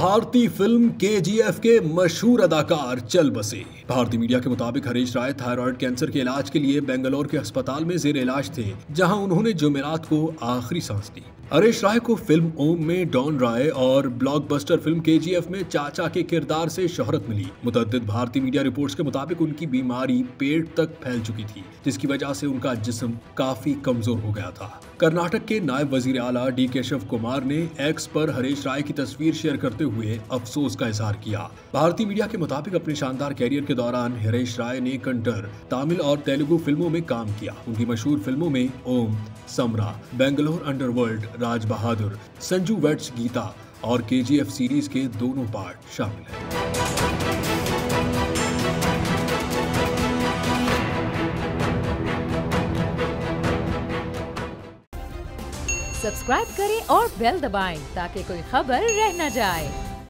भारतीय film KGF के मशहूर अदाकार चल बसे। भारतीय मीडिया के मुताबिक हरीश राय थायराइड कैंसर के इलाज के लिए बेंगलोर के अस्पताल में जेर इलाज थे, जहां उन्होंने जुमेरात को आखिरी सांस ली। हरीश राय को फिल्म ओम में डॉन राय और ब्लॉकबस्टर फिल्म केजीएफ में चाचा के किरदार से शोहरत मिली। मुतअद्दिद भारतीय मीडिया रिपोर्ट्स के मुताबिक उनकी बीमारी पेट तक फैल चुकी थी, जिसकी वजह से उनका जिस्म काफी कमजोर हो गया था। कर्नाटक के नायब वजीर आला डी केशव कुमार ने एक्स पर हरीश राय की तस्वीर शेयर करते हुए अफसोस का इजहार किया। भारतीय मीडिया के मुताबिक अपने शानदार कैरियर के दौरान हरीश राय ने कंटर, तमिल और तेलुगु फिल्मों में काम किया। उनकी मशहूर फिल्मों में ओम, समरा, बेंगलोर अंडरवर्ल्ड, राज बहादुर, संजू वेट्स गीता और केजीएफ सीरीज के दोनों पार्ट शामिल हैं। सब्सक्राइब करें और बेल दबाएं ताकि कोई खबर रह न जाए।